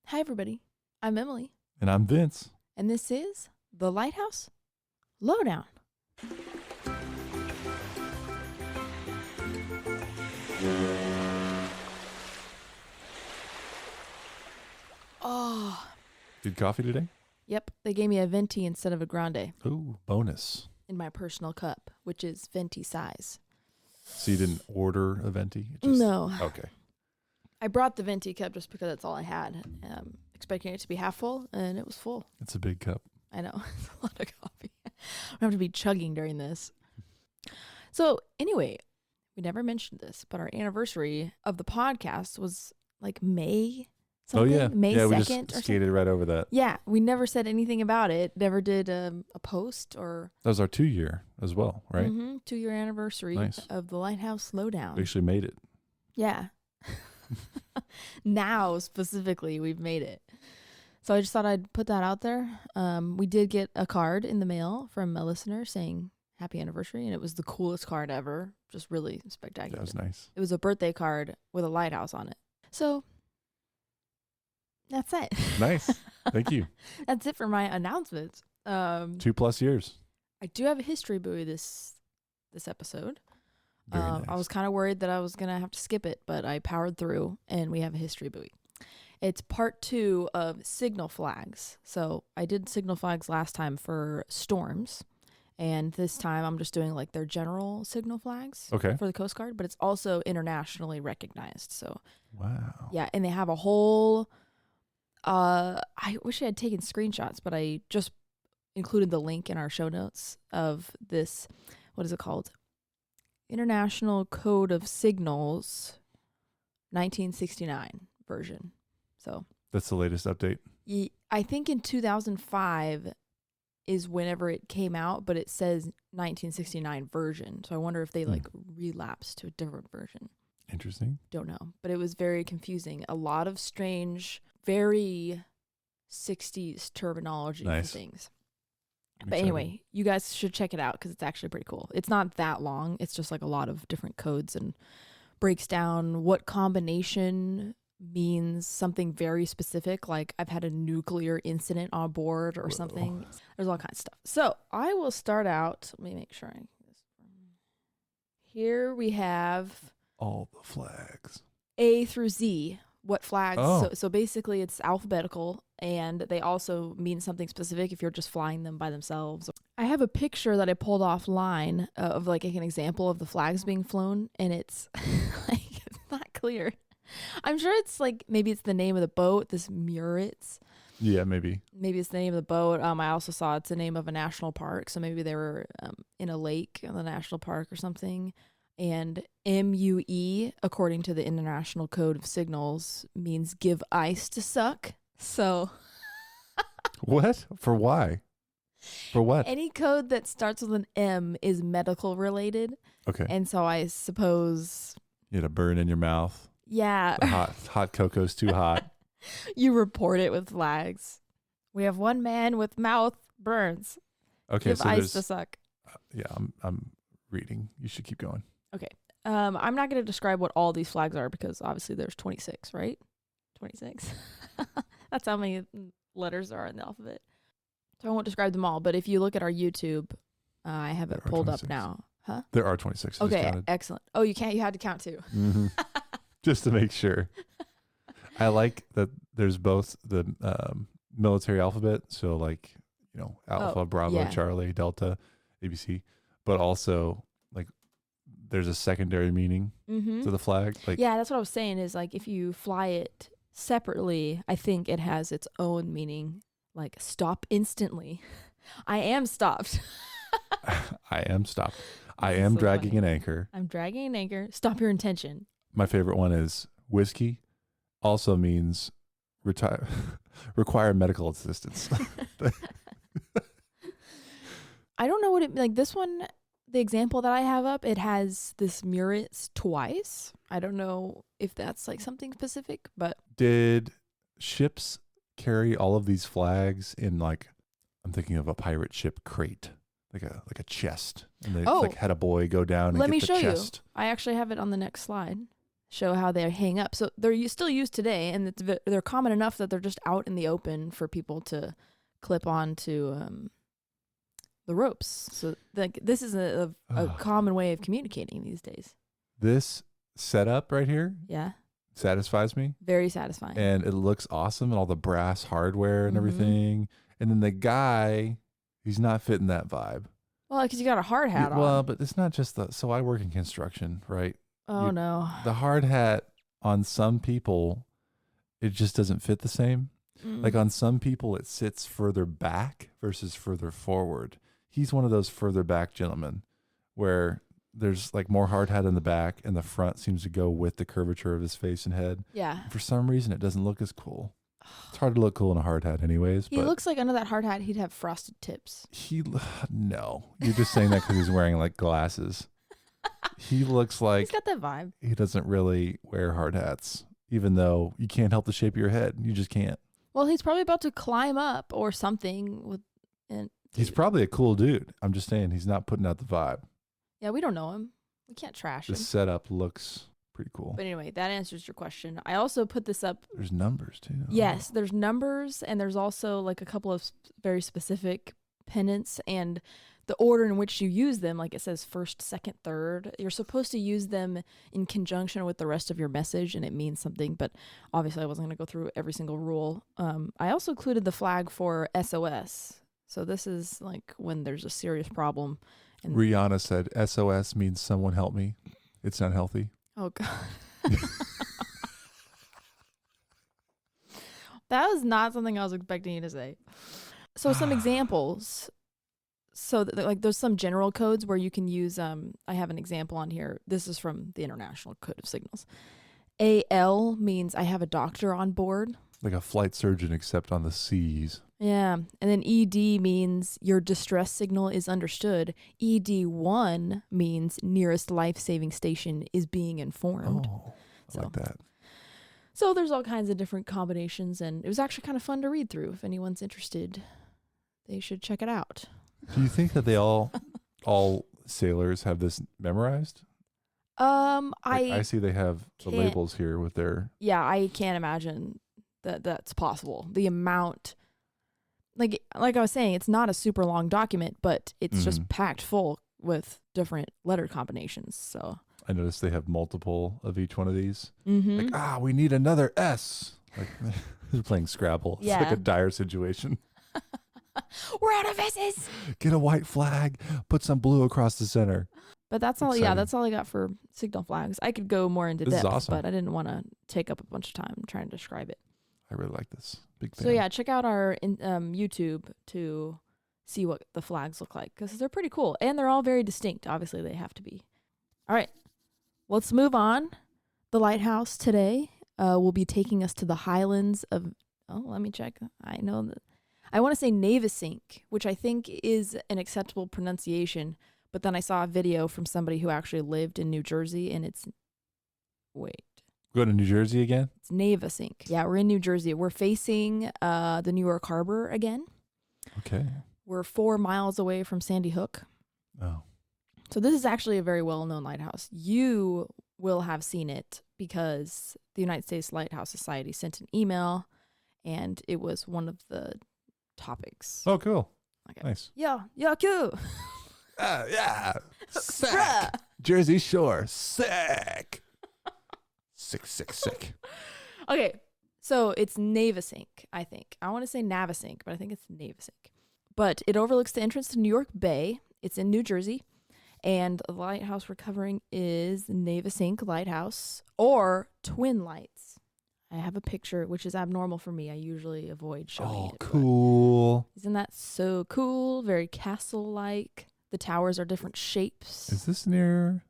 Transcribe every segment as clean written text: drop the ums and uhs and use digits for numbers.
Hi, everybody. I'm Emily. And I'm Vince. And this is The Lighthouse Lowdown. Oh. Good coffee today? Yep. They gave me a venti instead of a grande Ooh, bonus. in my personal cup, which is venti size. So you didn't order a venti? No. Okay. I brought the venti cup just because that's all I had, expecting it to be half full, and it was full. It's a big cup. I know. It's a lot of coffee. I don't have to be chugging during this. So anyway, we never mentioned this, but our anniversary of the podcast was like May something? Oh, yeah. May 2nd we or just something? skated right over that. Yeah, we never said anything about it. Never did a post or... That was our 2-year as well, right? 2-year anniversary Nice. of the Lighthouse Lowdown. We actually made it. Yeah. Now, specifically, we've made it. So I just thought I'd put that out there. We did get a card in the mail from a listener saying happy anniversary, and it was the coolest card ever. Just really spectacular. That was nice. It was a birthday card with a lighthouse on it. So that's it. Nice. Thank you. That's it for my announcements. 2+ years. I do have a history buoy this episode. Very nice. I was kind of worried that I was going to have to skip it, but I powered through, and we have a history buoy. It's part 2 of signal flags. So I did signal flags last time for storms, and this time I'm just doing like their general signal flags Okay. for the Coast Guard, but it's also internationally recognized. So Wow. yeah, and they have a whole, I wish I had taken screenshots, but I just included the link in our show notes of this, what is it called? International Code of Signals 1969 version. So That's the latest update. I think in 2005 is whenever it came out, but it says 1969 version. So I wonder if they like relapsed to a different version. Interesting. Don't know, but it was very confusing. A lot of strange, very 60s terminology Nice. for things. I'm But excited. anyway, you guys should check it out because it's actually pretty cool. It's not that long. It's just like a lot of different codes and breaks down what combination means something very specific. Like I've had a nuclear incident on board or Whoa. something. There's all kinds of stuff. So I will start out. Let me make sure. Here we have All the flags. A through Z. What flags? Oh. So basically it's alphabetical, and they also mean something specific if you're just flying them by themselves. I have a picture that I pulled offline of like an example of the flags being flown, and it's like it's not clear. I'm sure it's like maybe it's the name of the boat, this Muritz. Yeah, maybe. Maybe it's the name of the boat. I also saw it's the name of a national park, so maybe they were in a lake in the national park or something. And MUE, according to the International Code of Signals, means give ice to suck. So What? For why? For what? any code that starts with an M is medical related. Okay. And so I suppose, You had a burn in your mouth. yeah, The hot cocoa's too hot. you report it with flags. We have one man with mouth burns. Okay, Give so ice there's to suck. yeah, I'm reading. You should keep going. Okay. I'm not going to describe what all these flags are because obviously there's 26, right? 26. That's how many letters are in the alphabet. So I won't describe them all, but if you look at our YouTube, I have There it are pulled up 26. now. Huh? There are 26. I just Okay, counted. excellent. Oh, you had to count too. Mhm. Just to make sure. I like that there's both the military alphabet, so like, Alpha, Bravo, yeah. Charlie, Delta, ABC, but also like there's a secondary meaning Mm-hmm. to the flag. Like, Yeah, that's what I was saying is like if you fly it separately, I think it has its own meaning, like stop instantly. I am stopped. I am stopped. I This is am so dragging funny. an anchor. I'm dragging an anchor. Stop your intention. My favorite one is whiskey. Also means require medical assistance. I don't know what it like. This one, the example that I have up, it has this Muritz twice. I don't know if that's like something specific, but Did ships carry all of these flags in like, I'm thinking of a pirate ship crate, like a chest, and they Oh. like had a boy go down and let get me the show chest. you. I actually have it on the next slide. show how they hang up. So they're still used today, and they're common enough that they're just out in the open for people to clip onto the ropes. So this is a common way of communicating these days. This setup right here, Yeah, satisfies me. very satisfying. And it looks awesome, and all the brass hardware and everything. And then the guy, he's not fitting that vibe. Well, because you got a hard hat on. Well, but it's not just so I work in construction, right? Oh, no. The hard hat on some people, it just doesn't fit the same. Like on some people, it sits further back versus further forward. He's one of those further back gentlemen where there's like more hard hat in the back and the front seems to go with the curvature of his face and head. Yeah. For some reason, it doesn't look as cool. It's hard to look cool in a hard hat anyways. He looks like under that hard hat, he'd have frosted tips. No. You're just saying that because he's wearing like glasses. He looks like he's got that vibe. He doesn't really wear hard hats, even though you can't help the shape of your head. You just can't. Well, he's probably about to climb up or something. He's probably a cool dude. I'm just saying he's not putting out the vibe. Yeah, we don't know him. We can't trash him. The setup looks pretty cool. But anyway, that answers your question. I also put this up. There's numbers too. Yes, there's numbers, and there's also like a couple of very specific pennants, and the order in which you use them, like it says first, second, third. You're supposed to use them in conjunction with the rest of your message, and it means something, but obviously I wasn't going to go through every single rule. I also included the flag for SOS. So this is like when there's a serious problem. And Rihanna said, SOS means someone help me. It's not healthy. Oh, God. That was not something I was expecting you to say. So some examples. So like there's some general codes where you can use, I have an example on here. This is from the International Code of Signals. AL means I have a doctor on board. Like a flight surgeon, except on the seas. Yeah. And then ED means your distress signal is understood. ED1 means nearest life-saving station is being informed. Oh, I like that. So there's all kinds of different combinations, and it was actually kind of fun to read through. If anyone's interested, they should check it out. Do you think that they all sailors have this memorized? I see they have the labels here with their. Yeah, I can't imagine that's possible. The amount, like I was saying, it's not a super long document, but it's just packed full with different letter combinations. So I noticed they have multiple of each one of these. Like, we need another S. Like they're playing Scrabble. It's like a dire situation. We're out of S's. Get a white flag, put some blue across the center. But that's all. Yeah, that's all I got for signal flags. I could go more into depth, but I didn't want to take up a bunch of time trying to describe it. I really like this. Big fan. So yeah, check out our YouTube to see what the flags look like, because they're pretty cool and they're all very distinct. Obviously, they have to be. All right, let's move on. The lighthouse today will be taking us to the highlands of. Oh, let me check. I know that. I want to say Navesink, which I think is an acceptable pronunciation, but then I saw a video from somebody who actually lived in New Jersey, and it's, wait. Go to New Jersey again? It's Navesink. Yeah, we're in New Jersey. We're facing the New York Harbor again. Okay. We're 4 miles away from Sandy Hook. Oh. So this is actually a very well-known lighthouse. You will have seen it because the United States Lighthouse Society sent an email, and it was one of the topics. Oh, cool. Okay. Nice. Yeah, cool. Yeah. Sick. Jersey Shore. Sick. Sick. Okay, so it's Navesink, I think. I want to say Navesink, but I think it's Navesink. But it overlooks the entrance to New York Bay. It's in New Jersey. And the lighthouse we're covering is Navesink Lighthouse, or Twin Lights. I have a picture, which is abnormal for me. I usually avoid showing it. Oh, cool. Isn't that so cool? Very castle-like. The towers are different shapes. Is this near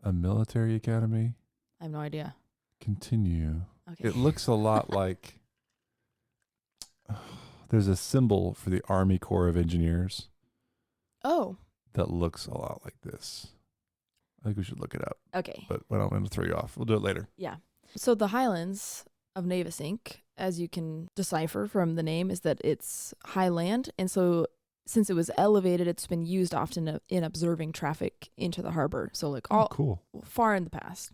a military academy? I have no idea. Continue. Okay. It looks a lot like there's a symbol for the Army Corps of Engineers. Oh. That looks a lot like this. I think we should look it up. Okay. But I don't want to throw you off. We'll do it later. Yeah. So the highlands of Navesink, as you can decipher from the name, is that it's high land. And so since it was elevated, it's been used often in observing traffic into the harbor. So like all cool. far in the past.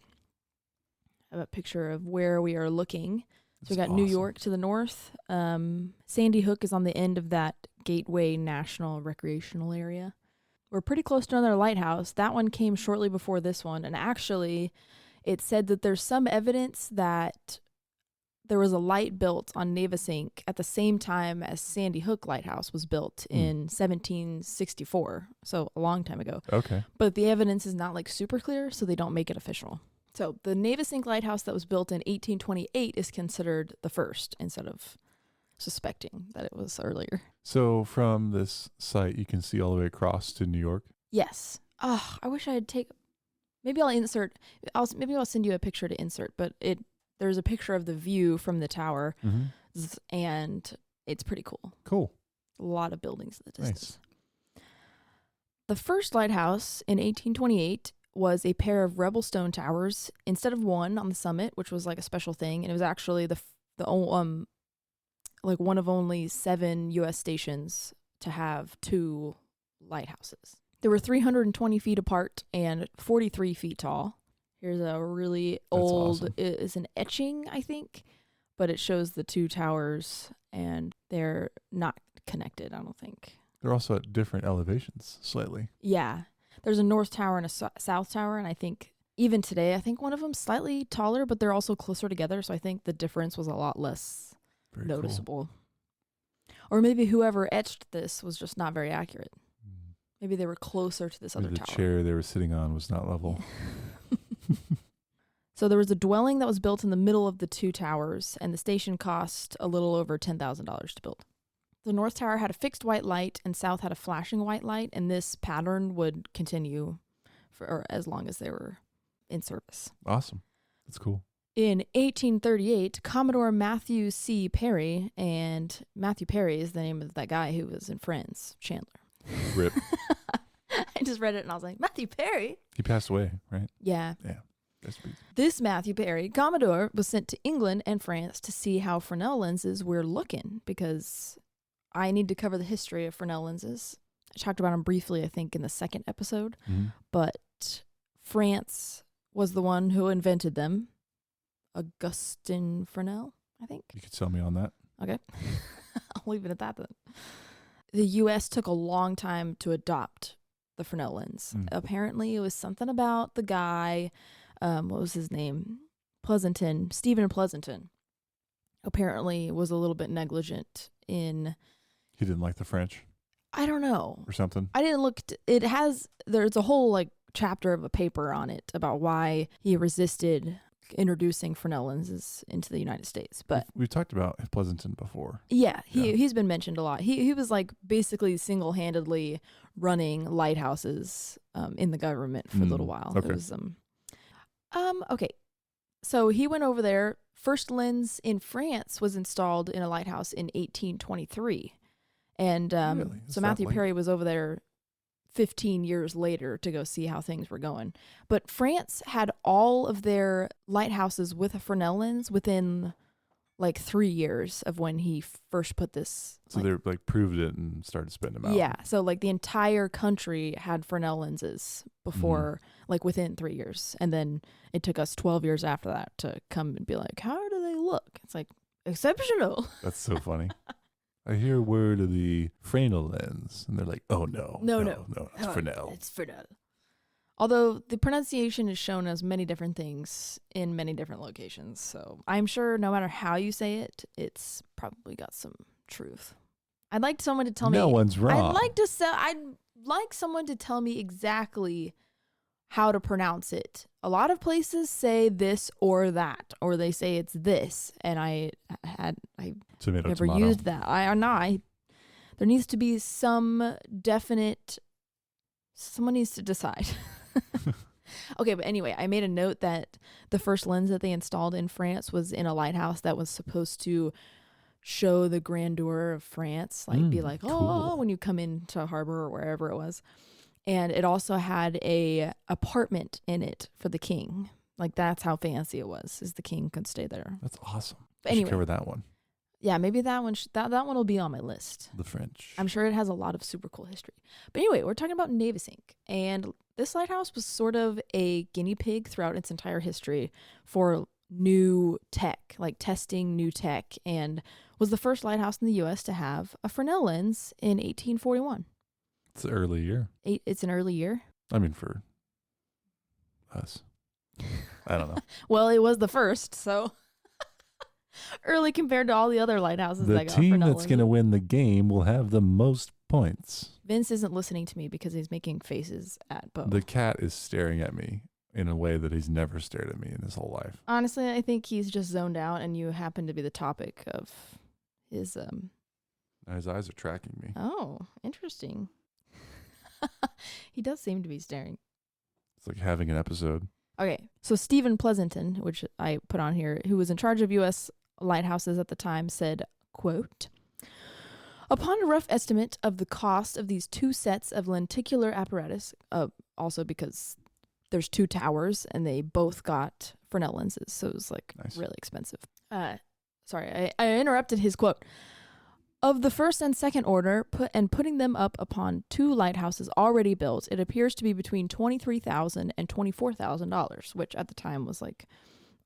I have a picture of where we are looking. So we got It's New awesome. York to the north. Sandy Hook is on the end of that Gateway National Recreational Area. We're pretty close to another lighthouse. That one came shortly before this one. And actually, it said that there's some evidence that there was a light built on Navesink at the same time as Sandy Hook Lighthouse was built in 1764. So a long time ago. Okay. But the evidence is not like super clear, so they don't make it official. So the Navesink Lighthouse that was built in 1828 is considered the first instead of suspecting that it was earlier. So from this site, you can see all the way across to New York. Yes. Oh, I wish I had maybe I'll insert. Maybe I'll send you a picture to insert. But there's a picture of the view from the tower, and it's pretty cool. Cool. A lot of buildings in the distance. Nice. The first lighthouse in 1828 was a pair of rebel stone towers instead of one on the summit, which was like a special thing, and it was actually like one of only 7 U.S. stations to have 2 lighthouses. They were 320 feet apart and 43 feet tall. Here's a really old, awesome. It's an etching, I think, but it shows the 2 towers, and they're not connected, I don't think. They're also at different elevations, slightly. Yeah. There's a north tower and a south tower, and I think even today, I think one of them's slightly taller, but they're also closer together, so I think the difference was a lot less Very noticeable. Cool. Or maybe whoever etched this was just not very accurate. Maybe they were closer to this Maybe other the tower. chair they were sitting on was not level. So there was a dwelling that was built in the middle of the 2 towers, and the station cost a little over $10,000 to build. The north tower had a fixed white light, and south had a flashing white light, and this pattern would continue for as long as they were in service. Awesome. That's cool. In 1838, Commodore Matthew C. Perry, and Matthew Perry is the name of that guy who was in Friends, Chandler. Rip. I just read it and I was like, Matthew Perry? He passed away, right? Yeah. Yeah. That's pretty. This Matthew Perry, Commodore, was sent to England and France to see how Fresnel lenses were looking, because I need to cover the history of Fresnel lenses. I talked about them briefly, I think, in the second episode, but France was the one who invented them. Augustin Fresnel, I think. You could sell me on that. Okay. I'll leave it at that then. The U.S. took a long time to adopt the Fresnel lens. Apparently, it was something about the guy, what was his name? Pleasanton, Stephen Pleasanton. Apparently was a little bit negligent in... He didn't like the French? I don't know. Or something? I didn't look... There's a whole like chapter of a paper on it about why he resisted introducing Fresnel lenses into the United States. But we've talked about Pleasanton before. Yeah, he's been mentioned a lot. He was like basically single-handedly running lighthouses in the government for a little while. Okay. It was, okay. So he went over there. First lens in France was installed in a lighthouse in 1823. And Really? so Matthew Perry was over there 15 years later to go see how things were going. But France had all of their lighthouses with a Fresnel lens within like 3 years of when he first put this. So they like proved it and started spitting them out. Yeah. So like the entire country had Fresnel lenses before, like within 3 years. And then it took us 12 years after that to come and be like, how do they look? It's like exceptional. That's so funny. I hear word of the Fresnel lens, and they're like, "Oh no, it's Fresnel." It's Fresnel. Although the pronunciation is shown as many different things in many different locations, so I'm sure no matter how you say it, it's probably got some truth. I'd like someone to tell me. No one's wrong. I'd like someone to tell me exactly how to pronounce it. A lot of places say this or that, or they say it's this, and I never used that. There needs to be some definite. Someone needs to decide. Okay, but anyway, I made a note that the first lens that they installed in France was in a lighthouse that was supposed to show the grandeur of France, like be like, cool. when you come into harbor or wherever it was. And it also had a apartment in it for the king. Like that's how fancy it was, is the king could stay there. That's awesome. But Anyway, anyway, cover that one. Yeah, maybe that one that one will be on my list. The French. I'm sure it has a lot of super cool history. But anyway, we're talking about Navesink. And this lighthouse was sort of a guinea pig throughout its entire history for new tech, like testing new tech, and was the first lighthouse in the U.S. to have a Fresnel lens in 1841. It's an early year. It's an early year. I mean, for us. I don't know. Well, it was the first, so early compared to all the other lighthouses The that got team Fresnel that's going to lenses. win the game will have the most points. Vince isn't listening to me because he's making faces at Bo. The cat is staring at me in a way that he's never stared at me in his whole life. Honestly, I think he's just zoned out, and you happen to be the topic of his. His eyes are tracking me. Oh, interesting. He does seem to be staring. It's like having an episode. Okay, so Stephen Pleasanton, which I put on here, who was in charge of U.S. lighthouses at the time, said, quote, "Upon a rough estimate of the cost of these two sets of lenticular apparatus, also because there's two towers and they both got Fresnel lenses, so it was like Nice. really expensive." Sorry, I interrupted his quote. "Of the first and second order, putting them up upon two lighthouses already built, it appears to be between $23,000 and $24,000, which at the time was like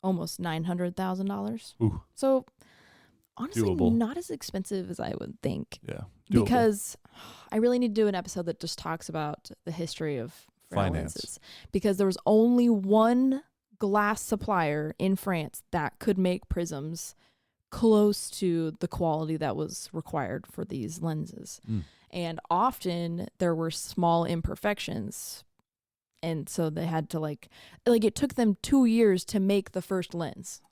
almost $900,000. Ooh. So honestly, Doable. not as expensive as I would think. Yeah. Doable. Because I really need to do an episode that just talks about the history of Fresnel Finance. lenses. Because there was only one glass supplier in France that could make prisms close to the quality that was required for these lenses. And often there were small imperfections, and so they had to like it took them 2 years to make the first lens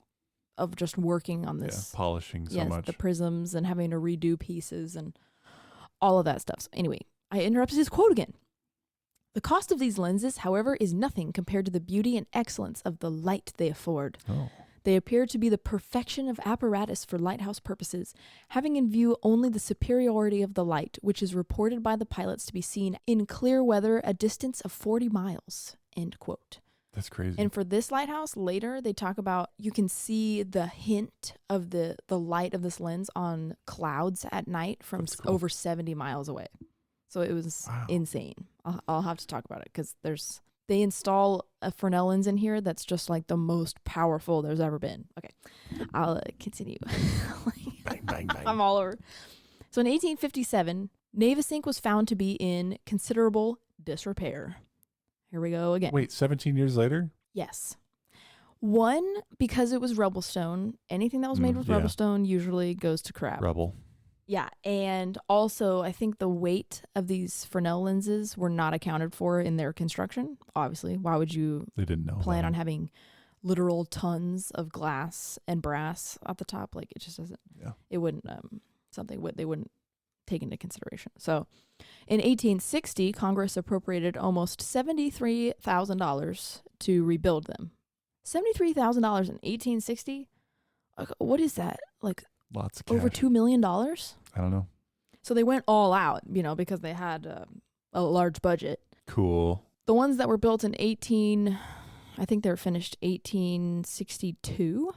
of just working on this. Yeah, polishing so much. The prisms and having to redo pieces and all of that stuff. So anyway, I interrupted his quote again. "The cost of these lenses, however, is nothing compared to the beauty and excellence of the light they afford. Oh. They appear to be the perfection of apparatus for lighthouse purposes, having in view only the superiority of the light, which is reported by the pilots to be seen in clear weather a distance of 40 miles. End quote. That's crazy. And for this lighthouse, later they talk about you can see the hint of the light of this lens on clouds at night from That's cool. over 70 miles away. So it was insane. I'll have to talk about it because they install a Fresnel lens in here that's just like the most powerful there's ever been. Okay, I'll continue. Bang, bang, bang. I'm all over. So in 1857, Navesink was found to be in considerable disrepair. Here we go again. Wait, 17 years later? Yes. One, because it was rubble stone. Anything that was made with rubble stone usually goes to crap. Rubble. Yeah, and also I think the weight of these Fresnel lenses were not accounted for in their construction. Obviously, why would you They didn't know. plan on having literal tons of glass and brass at the top? Like it just doesn't. Yeah. It wouldn't they wouldn't take into consideration. So, in 1860, Congress appropriated almost $73,000 to rebuild them. $73,000 in 1860. What is that? Like Lots of cash. over $2 million? I don't know. So they went all out, because they had a large budget. Cool. The ones that were built in I think they were finished 1862,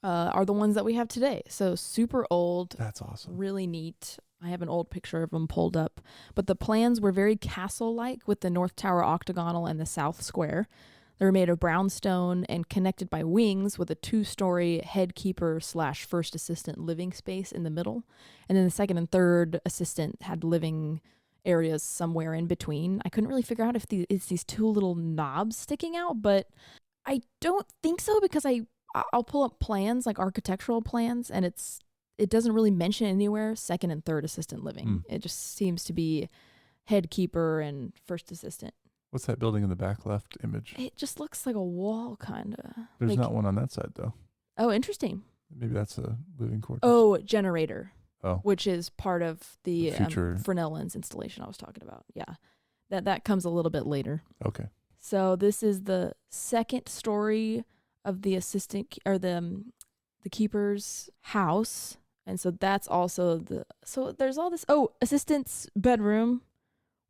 are the ones that we have today. So super old. That's awesome. Really neat. I have an old picture of them pulled up. But the plans were very castle-like with the North Tower octagonal and the South Square. They were made of brownstone and connected by wings with a 2-story headkeeper/first assistant living space in the middle. And then the second and third assistant had living areas somewhere in between. I couldn't really figure out if it's these two little knobs sticking out, but I don't think so because I'll pull up plans, like architectural plans, and it doesn't really mention anywhere second and third assistant living. It just seems to be headkeeper and first assistant. What's that building in the back left image? It just looks like a wall, kind of. There's not one on that side, though. Oh, interesting. Maybe that's a living quarters. Oh, generator. Oh. Which is part of the future Fresnel lens installation I was talking about. Yeah. That comes a little bit later. Okay. So this is the second story of the assistant or the keeper's house. And so that's also so there's all this. Oh, assistant's bedroom,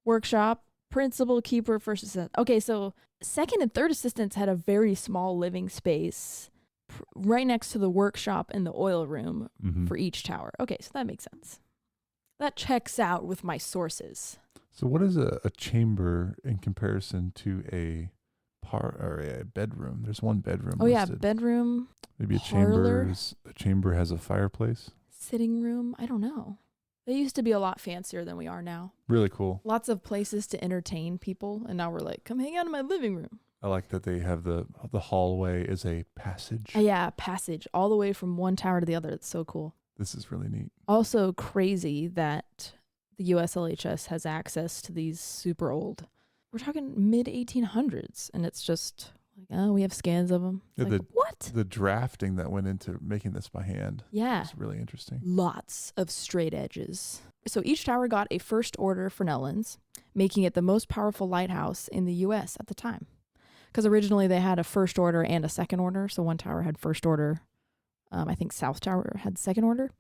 workshop, principal, keeper, first assistant. Okay, so second and third assistants had a very small living space right next to the workshop and the oil room for each tower. Okay, so that makes sense. That checks out with my sources. So what is a chamber in comparison to a a bedroom. There's one bedroom. Oh, yeah. listed. Bedroom, Maybe a parlor. chamber has a fireplace. sitting room. I don't know. They used to be a lot fancier than we are now. Really cool. Lots of places to entertain people. And now we're like, come hang out in my living room. I like that they have the hallway is a passage. Yeah, passage all the way from one tower to the other. It's so cool. This is really neat. Also crazy that the USLHS has access to these super old. We're talking mid 1800s, and it's just like, oh, we have scans of them. Yeah, Like, what? The drafting that went into making this by hand. Yeah. It's really interesting. Lots of straight edges. So each tower got a first order Fresnel lens, making it the most powerful lighthouse in the U.S. at the time. Because originally they had a first order and a second order. So one tower had first order. I think South Tower had second order.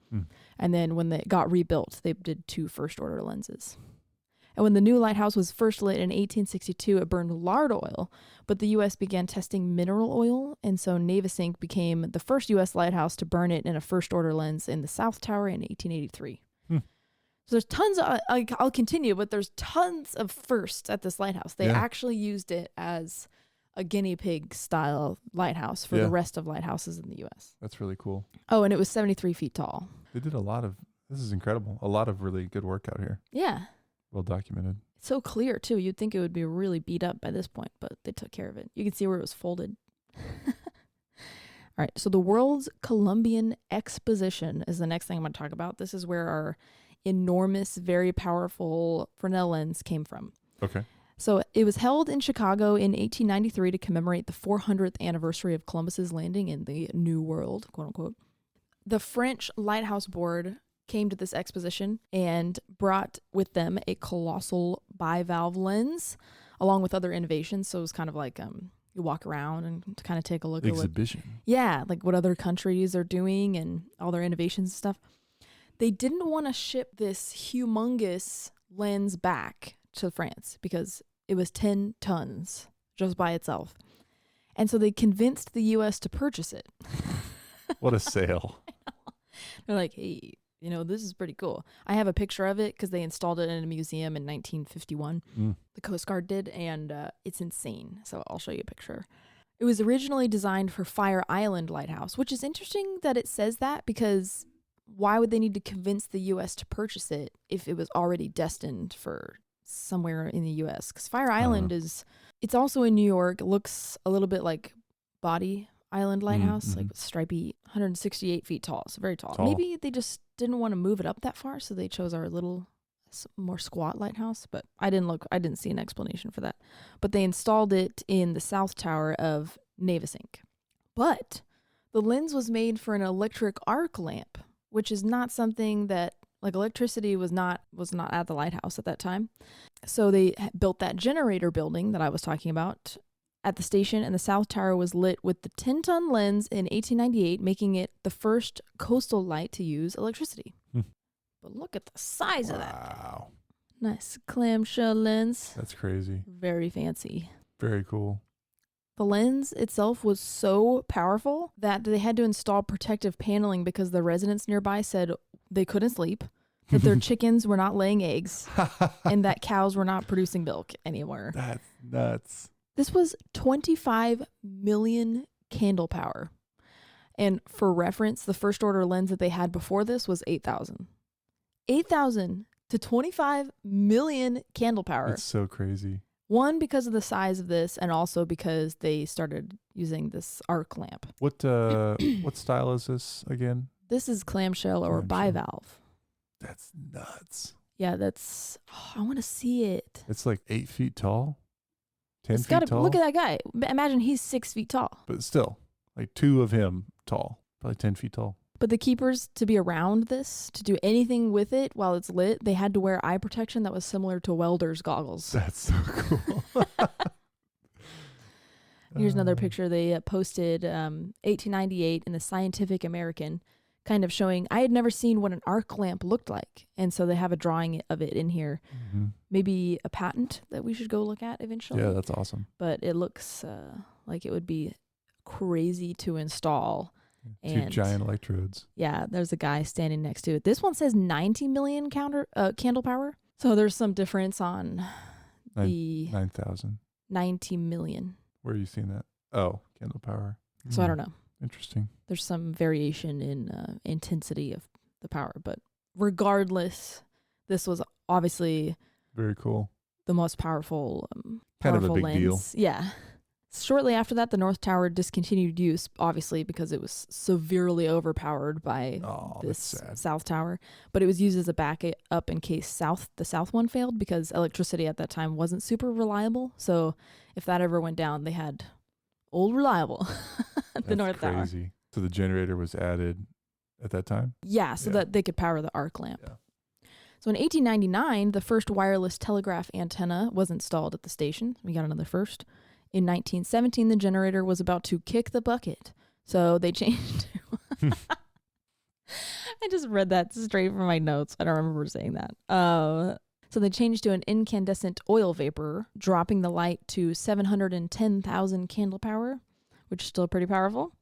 And then when they got rebuilt, they did 2 first order lenses. And when the new lighthouse was first lit in 1862, it burned lard oil, but the U.S. began testing mineral oil, and so Navesink became the first U.S. lighthouse to burn it in a first order lens in the South Tower in 1883. So there's tons of, I'll continue, but there's tons of firsts at this lighthouse. They actually used it as a guinea pig style lighthouse for the rest of lighthouses in the U.S. That's really cool. Oh, and it was 73 feet tall. They did this is incredible. A lot of really good work out here. Yeah. Well documented. It's so clear, too. You'd think it would be really beat up by this point, but they took care of it. You can see where it was folded. All right, so the World's Columbian Exposition is the next thing I'm going to talk about. This is where our enormous, very powerful Fresnel lens came from. Okay. So it was held in Chicago in 1893 to commemorate the 400th anniversary of Columbus's landing in the New World, quote unquote. The French Lighthouse Board came to this exposition and brought with them a colossal bivalve lens along with other innovations. So it was kind of like you walk around and to kind of take a look Exhibition. like what other countries are doing and all their innovations and stuff. They didn't want to ship this humongous lens back to France because it was 10 tons just by itself. And so they convinced the U.S. to purchase it. What a sale. They're like, hey, this is pretty cool. I have a picture of it because they installed it in a museum in 1951. The Coast Guard did, and it's insane. So I'll show you a picture. It was originally designed for Fire Island Lighthouse, which is interesting that it says that because why would they need to convince the U.S. to purchase it if it was already destined for somewhere in the U.S.? Because Fire Island it's also in New York. It looks a little bit like Body Island Lighthouse, like stripey, 168 feet tall. So very tall. Maybe they just didn't want to move it up that far, so they chose our little, more squat lighthouse. But I didn't see an explanation for that. But they installed it in the South Tower of Navesink. But the lens was made for an electric arc lamp, which is not something that, like, electricity was not at the lighthouse at that time. So they built that generator building that I was talking about at the station, and the South Tower was lit with the 10-ton lens in 1898, making it the first coastal light to use electricity. But look at the size of that. Wow. Nice clamshell lens. That's crazy. Very fancy. Very cool. The lens itself was so powerful that they had to install protective paneling because the residents nearby said they couldn't sleep, that their chickens were not laying eggs, and that cows were not producing milk anywhere. That's nuts. This was 25 million candle power. And for reference, the first order lens that they had before this was 8,000. 8,000 to 25 million candle power. It's so crazy. One, because of the size of this, and also because they started using this arc lamp. What style is this again? This is clamshell or bivalve. That's nuts. Yeah, I want to see it. It's like 8 feet tall. 10 It's feet tall. Look at that guy. Imagine he's 6 feet tall. But still, like 2 of him tall. Probably 10 feet tall. But the keepers, to be around this, to do anything with it while it's lit, they had to wear eye protection that was similar to welder's goggles. That's so cool. Here's another picture they posted 1898 in the Scientific American, kind of showing, I had never seen what an arc lamp looked like. And so they have a drawing of it in here. Maybe a patent that we should go look at eventually. Yeah, that's awesome. But it looks like it would be crazy to install. 2 giant electrodes. Yeah, there's a guy standing next to it. This one says 90 million candle power. So there's some difference on the 9,000. 90 million. Where are you seeing that? Oh, candle power. So I don't know. Interesting. There's some variation in intensity of the power, but regardless, this was obviously very cool. The most powerful kind of a big lens. deal. Yeah. Shortly after that, the North Tower discontinued use, obviously because it was severely overpowered by this South Tower. But it was used as a backup in case the South one failed, because electricity at that time wasn't super reliable. So if that ever went down, they had old reliable the North Tower. So the generator was added at that time? Yeah, so that they could power the arc lamp. Yeah. So in 1899, the first wireless telegraph antenna was installed at the station. We got another first. In 1917, the generator was about to kick the bucket. So they changed. I just read that straight from my notes. I don't remember saying that. So they changed to an incandescent oil vapor, dropping the light to 710,000 candle power, which is still pretty powerful.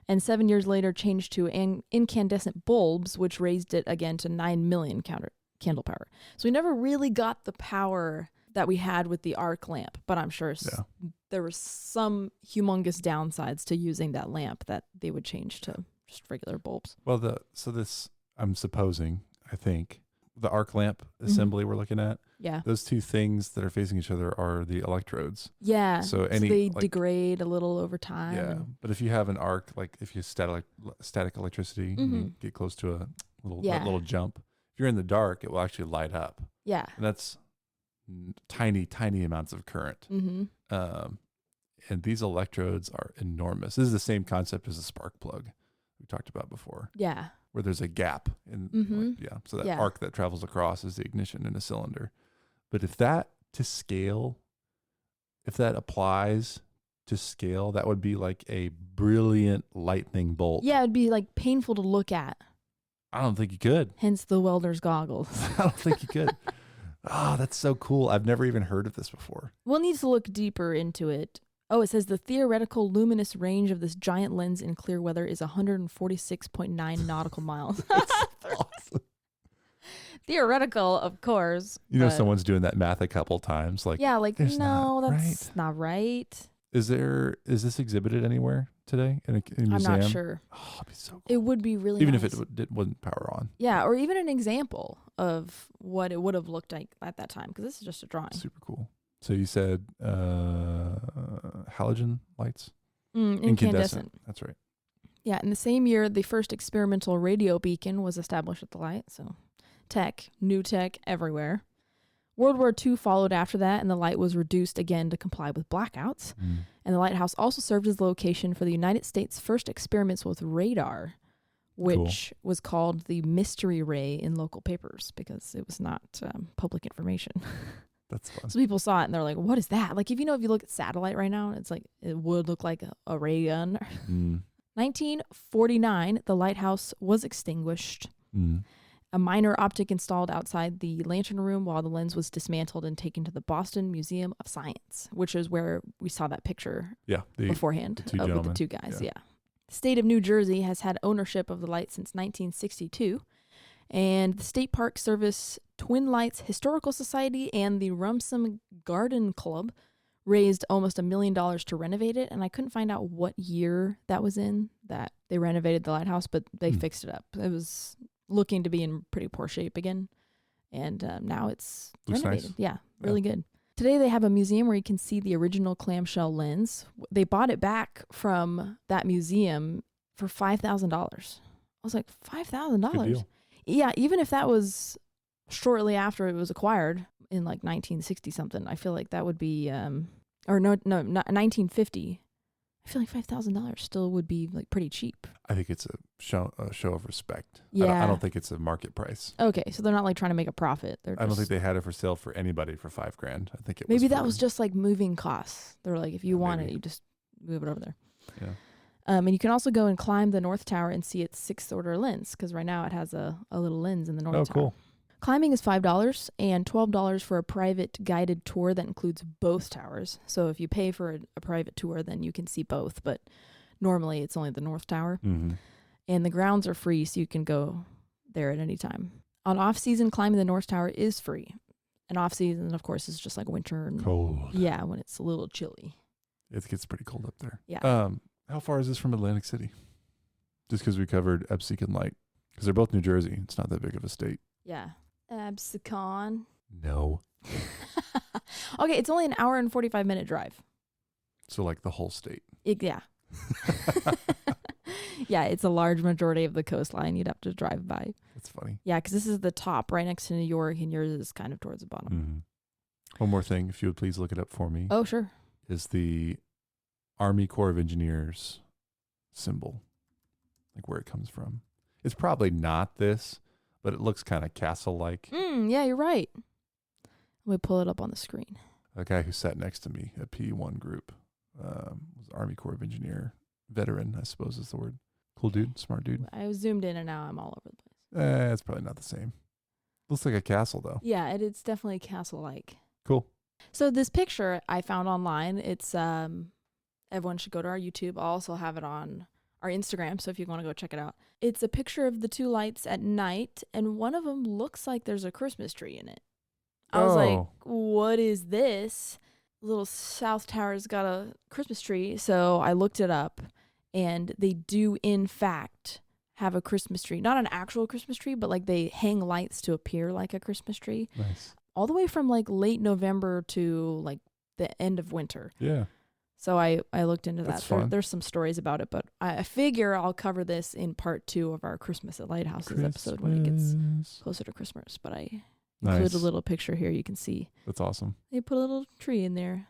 And 7 years later, changed to incandescent bulbs, which raised it again to 9 million candle power. So we never really got the power that we had with the arc lamp, but I'm sure there were some humongous downsides to using that lamp that they would change to just regular bulbs. Well, I'm supposing, I think, the arc lamp assembly we're looking at, those two things that are facing each other are the electrodes. Yeah. So they degrade a little over time. Yeah. But if you have an arc, like if you static electricity, and you get close to a little jump, if you're in the dark, it will actually light up. Yeah. And that's tiny amounts of current. And these electrodes are enormous. This is the same concept as a spark plug we talked about before. Yeah. Where there's a gap in so that arc that travels across is the ignition in a cylinder. But if that applies to scale, that would be like a brilliant lightning bolt. Yeah, it'd be like painful to look at. I don't think you could. Hence the welder's goggles. I don't think you could. Oh, that's so cool. I've never even heard of this before. We'll need to look deeper into it. Oh, it says the theoretical luminous range of this giant lens in clear weather is 146.9 nautical miles. That's awesome. Theoretical, of course. Someone's doing that math a couple times. That's not right. Is this exhibited anywhere today in a museum? I'm not sure. Oh, it'd be so cool. It would be really even nice. if it wasn't power on. Yeah, or even an example of what it would have looked like at that time, because this is just a drawing. Super cool. So you said halogen lights? Incandescent. That's right. Yeah, in the same year, the first experimental radio beacon was established at the light. So new tech everywhere. World War II followed after that, and the light was reduced again to comply with blackouts. And the lighthouse also served as the location for the United States' first experiments with radar, which was called the mystery ray in local papers because it was not public information. That's fun. So people saw it and they're like, what is that? Like, if you look at satellite right now, it's like, it would look like a ray gun. 1949, the lighthouse was extinguished. A minor optic installed outside the lantern room while the lens was dismantled and taken to the Boston Museum of Science, which is where we saw that picture beforehand with the two guys. Yeah. The state of New Jersey has had ownership of the light since 1962. And the State Park Service, Twin Lights Historical Society, and the Rumsum Garden Club raised almost $1 million to renovate it. And I couldn't find out what year that was in that they renovated the lighthouse, but they fixed it up. It was looking to be in pretty poor shape again. And now it's renovated. Nice. Yeah, really good. Today they have a museum where you can see the original clamshell lens. They bought it back from that museum for $5,000. I was like, $5,000? Yeah, even if that was shortly after it was acquired in like 1960 something, I feel like that would be, not 1950. I feel like $5,000 still would be like pretty cheap. I think it's a show of respect. Yeah. I don't think it's a market price. Okay, so they're not like trying to make a profit. I don't think they had it for sale for anybody for $5,000. I think it maybe that was just like moving costs. They were like, if you want it, you just move it over there. Yeah. And you can also go and climb the North Tower and see its 6th order lens, because right now it has a little lens in the North Tower. Oh, cool. Climbing is $5 and $12 for a private guided tour that includes both towers. So if you pay for a private tour, then you can see both. But normally it's only the North Tower. And the grounds are free, so you can go there at any time. On off-season, climbing the North Tower is free. And off-season, of course, is just like winter. And, cold. Yeah, when it's a little chilly. It gets pretty cold up there. Yeah. How far is this from Atlantic City? Just because we covered Navesink and Light. Because they're both New Jersey. It's not that big of a state. Yeah. Absecon. No. Okay, it's only an hour and 45-minute drive. So like the whole state. Yeah. Yeah, it's a large majority of the coastline you'd have to drive by. That's funny. Yeah, because this is the top right next to New York, and yours is kind of towards the bottom. Mm-hmm. One more thing, if you would please look it up for me. Oh, sure. Is the Army Corps of Engineers symbol. Like where it comes from. It's probably not this, but it looks kind of castle-like. Yeah, you're right. Let me pull it up on the screen. A guy who sat next to me at P1 group was Army Corps of Engineer veteran, I suppose is the word. Cool dude, smart dude. I was zoomed in and now I'm all over the place. It's probably not the same. Looks like a castle though. Yeah, it's definitely castle-like. Cool. So this picture I found online. It's everyone should go to our YouTube. I'll also have it on our Instagram, so if you want to go check it out. It's a picture of the two lights at night, and one of them looks like there's a Christmas tree in it. I was like, what is this? Little South Tower's got a Christmas tree. So I looked it up, and they do, in fact, have a Christmas tree. Not an actual Christmas tree, but like they hang lights to appear like a Christmas tree. Nice. All the way from like late November to like the end of winter. Yeah. So I looked into That's that. fun. There's some stories about it, but I figure I'll cover this in part 2 of our Christmas at Lighthouses episode when it gets closer to Christmas. But I include a little picture here you can see. That's awesome. They put a little tree in there.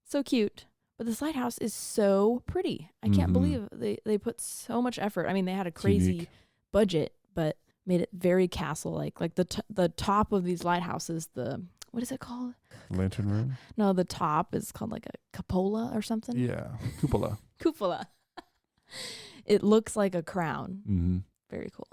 So cute. But this lighthouse is so pretty. I can't believe they put so much effort. I mean, they had a crazy budget, but made it very castle-like. Like the top of these lighthouses, what is it called? Lantern room? No, the top is called like a cupola or something. Yeah. Cupola. Cupola. It looks like a crown. Mm-hmm. Very cool.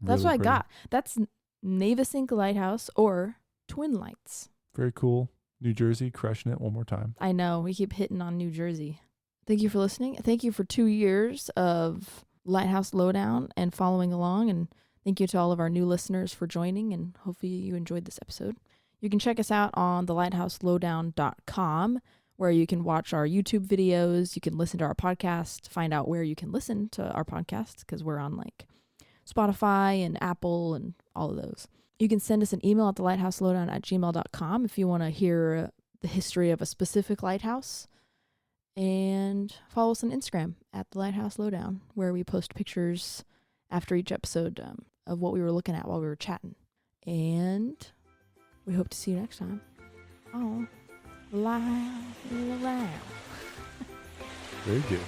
That's what I got. That's Navesink Lighthouse or Twin Lights. Very cool. New Jersey, crushing it one more time. I know. We keep hitting on New Jersey. Thank you for listening. Thank you for 2 years of Lighthouse Lowdown and following along. And thank you to all of our new listeners for joining. And hopefully you enjoyed this episode. You can check us out on thelighthouselowdown.com, where you can watch our YouTube videos. You can listen to our podcast, find out where you can listen to our podcast, because we're on like Spotify and Apple and all of those. You can send us an email at thelighthouselowdown@gmail.com if you want to hear the history of a specific lighthouse. And follow us on Instagram at The Lighthouse Lowdown, where we post pictures after each episode of what we were looking at while we were chatting. And we hope to see you next time. Oh, loud. Very good.